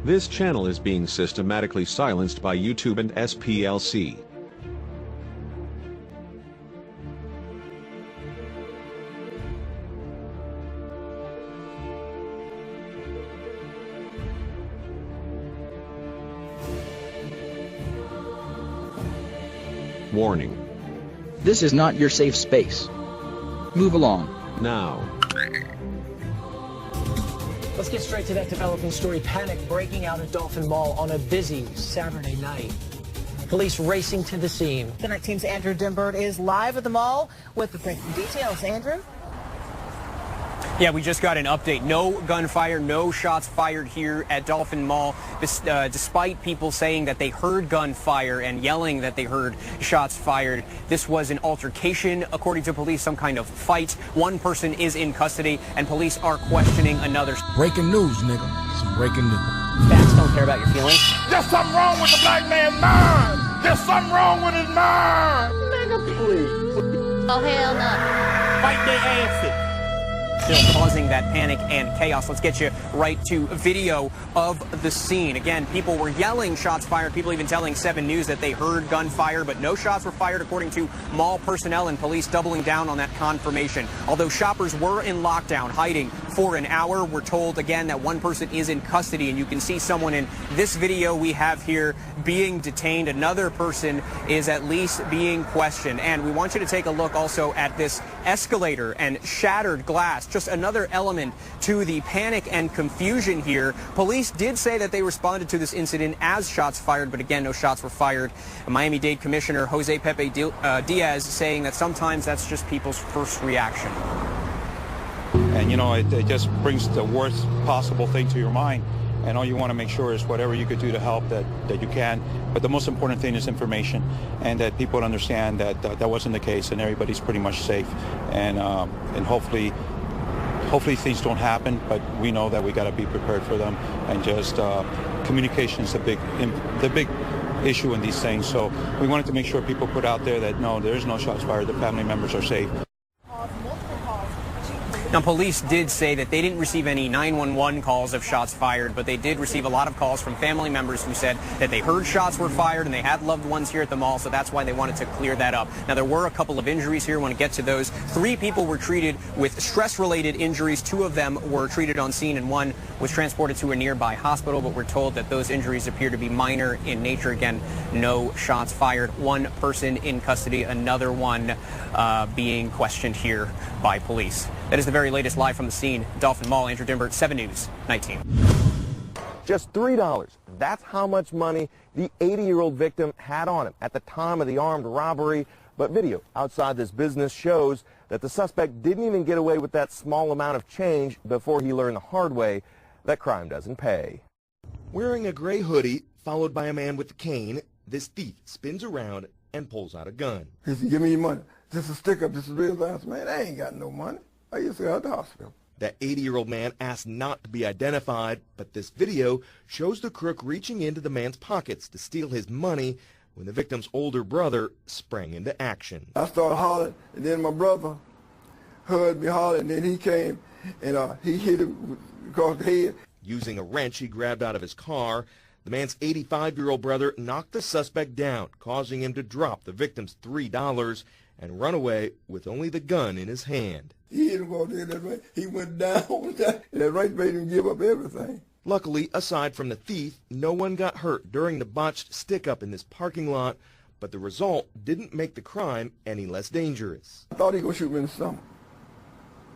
This channel is being systematically silenced by YouTube and SPLC. Warning. This is not your safe space. Move along. Now. Let's get straight to that developing story. Panic breaking out at Dolphin Mall on a busy Saturday night. Police racing to the scene. The night team's Andrew Dimbert is live at the mall with the breaking details. Andrew? Yeah, we just got an update. No gunfire, no shots fired here at Dolphin Mall, despite people saying that they heard gunfire and yelling that they heard shots fired. This was an altercation, according to police, some kind of fight. One person is in custody, and police are questioning another. Breaking news, nigga. Some breaking news. Facts don't care about your feelings. There's something wrong with the black man's mind. There's something wrong with his mind. Nigga, please. Oh, hell no. Fight their asses. Still causing that panic and chaos. Let's get you right to video of the scene. Again, people were yelling shots fired. People even telling 7 News that they heard gunfire, but no shots were fired, according to mall personnel, and police doubling down on that confirmation. Although shoppers were in lockdown, hiding for an hour, we're told again that one person is in custody, and you can see someone in this video we have here being detained. Another person is at least being questioned. And we want you to take a look also at this escalator and shattered glass. Just another element to the panic and confusion here. Police did say that they responded to this incident as shots fired, but again, no shots were fired. Miami-Dade Commissioner Jose Pepe Diaz saying that sometimes that's just people's first reaction. And, you know, it just brings the worst possible thing to your mind. And all you want to make sure is whatever you could do to help that you can. But the most important thing is information, and that people understand that that wasn't the case and everybody's pretty much safe. And hopefully things don't happen, but we know that we got to be prepared for them. And just communication is the big issue in these things. So we wanted to make sure people put out there that no, there is no shots fired. The family members are safe. Now, police did say that they didn't receive any 911 calls of shots fired, but they did receive a lot of calls from family members who said that they heard shots were fired and they had loved ones here at the mall, so that's why they wanted to clear that up. Now, there were a couple of injuries here. I want to get to those. 3 people were treated with stress-related injuries. 2 of them were treated on scene, and 1 was transported to a nearby hospital, but we're told that those injuries appear to be minor in nature. Again, no shots fired. 1 person in custody, another one being questioned here by police. That is the very latest live from the scene. Dolphin Mall, Andrew Dimbert, 7 News, Night Team. Just $3. That's how much money the 80-year-old victim had on him at the time of the armed robbery. But video outside this business shows that the suspect didn't even get away with that small amount of change before he learned the hard way that crime doesn't pay. Wearing a gray hoodie, followed by a man with a cane, this thief spins around and pulls out a gun. He said, give me your money. This is a stick-up. This is real ass, man. I ain't got no money. I used to go to the hospital. That 80-year-old man asked not to be identified, but this video shows the crook reaching into the man's pockets to steal his money when the victim's older brother sprang into action. I started hollering, and then my brother heard me hollering, and then he came, and he hit him across the head. Using a wrench he grabbed out of his car, the man's 85-year-old brother knocked the suspect down, causing him to drop the victim's $3 and run away with only the gun in his hand. He hit him over there, that right. He went down with that, and that right made him give up everything. Luckily, aside from the thief, no one got hurt during the botched stick-up in this parking lot, but the result didn't make the crime any less dangerous. I thought he was going to shoot me in the stomach,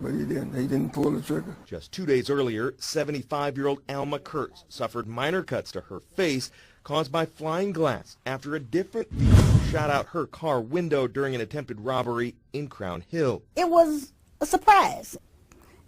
but he didn't. He didn't pull the trigger. Just 2 days earlier, 75-year-old Alma Kurtz suffered minor cuts to her face caused by flying glass after a different thief shot out her car window during an attempted robbery in Crown Hill. It was a surprise.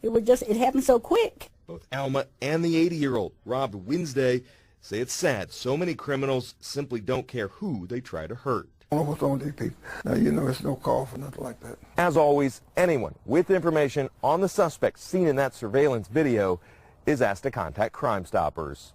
It happened so quick. Both Alma and the 80-year-old robbed Wednesday say it's sad so many criminals simply don't care who they try to hurt. What's on these people? Now, you know, it's no call for nothing like that. As always, anyone with information on the suspect seen in that surveillance video is asked to contact Crime Stoppers.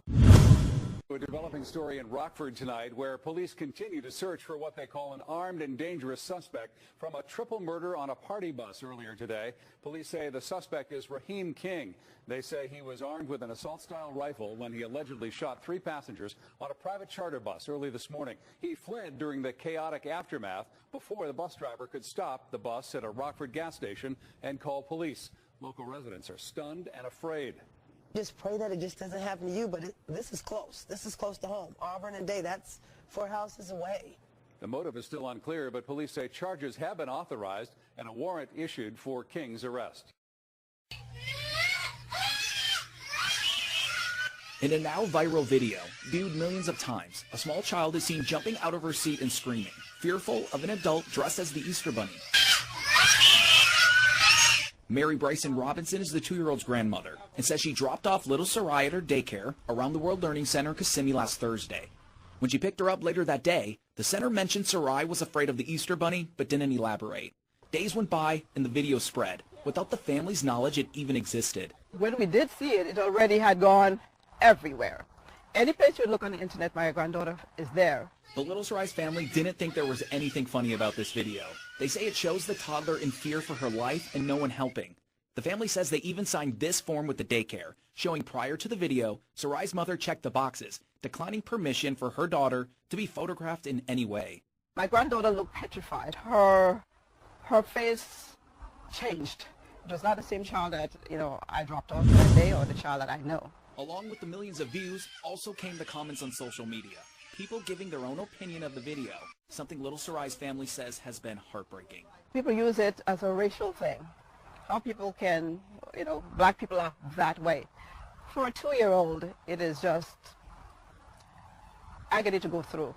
A developing story in Rockford tonight where police continue to search for what they call an armed and dangerous suspect from a triple murder on a party bus earlier today. Police say the suspect is Raheem King. They say he was armed with an assault-style rifle when he allegedly shot 3 passengers on a private charter bus early this morning. He fled during the chaotic aftermath before the bus driver could stop the bus at a Rockford gas station and call police. Local residents are stunned and afraid. Just pray that it just doesn't happen to you, but this is close. This is close to home. Auburn and Day, that's 4 houses away. The motive is still unclear, but police say charges have been authorized and a warrant issued for King's arrest. In a now viral video, viewed millions of times, a small child is seen jumping out of her seat and screaming, fearful of an adult dressed as the Easter Bunny. Mary Bryson Robinson is the 2-year-old's grandmother and says she dropped off little Sarai at her daycare around the World Learning Center in Kissimmee last Thursday. When she picked her up later that day, the center mentioned Sarai was afraid of the Easter Bunny but didn't elaborate. Days went by and the video spread without the family's knowledge it even existed. When we did see it, it already had gone everywhere. Any place you look on the internet, my granddaughter is there. But little Sarai's family didn't think there was anything funny about this video. They say it shows the toddler in fear for her life and no one helping. The family says they even signed this form with the daycare, showing prior to the video, Sarai's mother checked the boxes, declining permission for her daughter to be photographed in any way. My granddaughter looked petrified. Her face changed. It was not the same child that, I dropped off that day or the child that I know. Along with the millions of views, also came the comments on social media. People giving their own opinion of the video, something little Sarai's family says has been heartbreaking. People use it as a racial thing. How people can, black people are that way. For a 2-year-old, it is just agony to go through.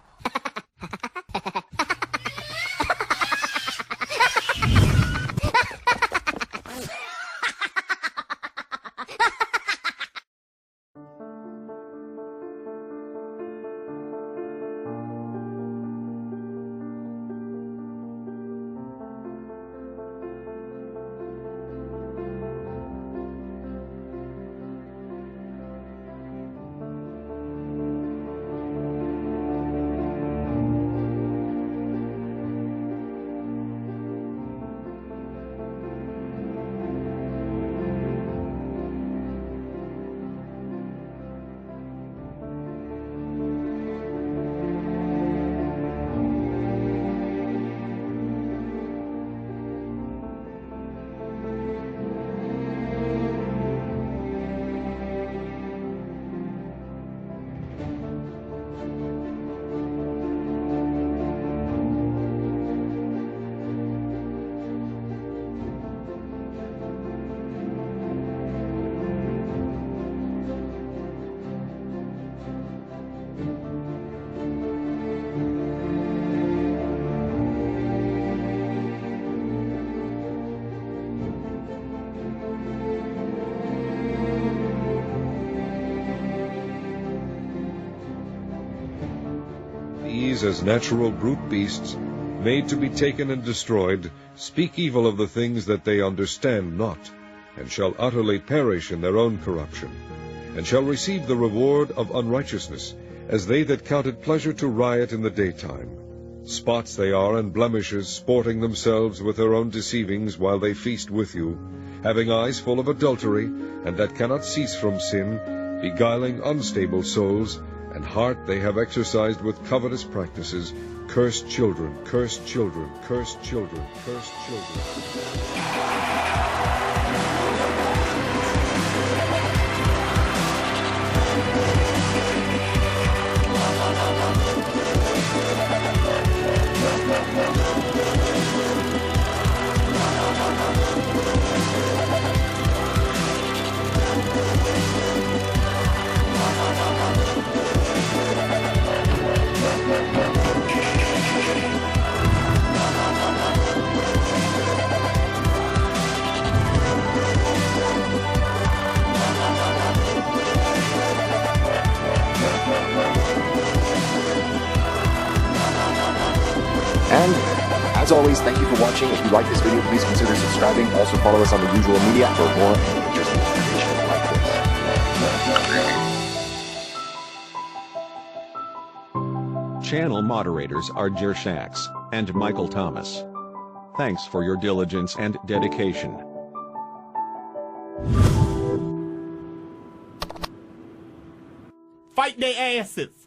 These, as natural brute beasts, made to be taken and destroyed, speak evil of the things that they understand not, and shall utterly perish in their own corruption, and shall receive the reward of unrighteousness, as they that counted pleasure to riot in the daytime. Spots they are and blemishes, sporting themselves with their own deceivings while they feast with you, having eyes full of adultery, and that cannot cease from sin, beguiling unstable souls, and heart they have exercised with covetous practices. Cursed children, cursed children, cursed children, cursed children. And, as always, thank you for watching. If you like this video, please consider subscribing. Also follow us on the usual media for more interesting information like this. Channel moderators are Jer Shax and Michael Thomas. Thanks for your diligence and dedication. Fight their asses.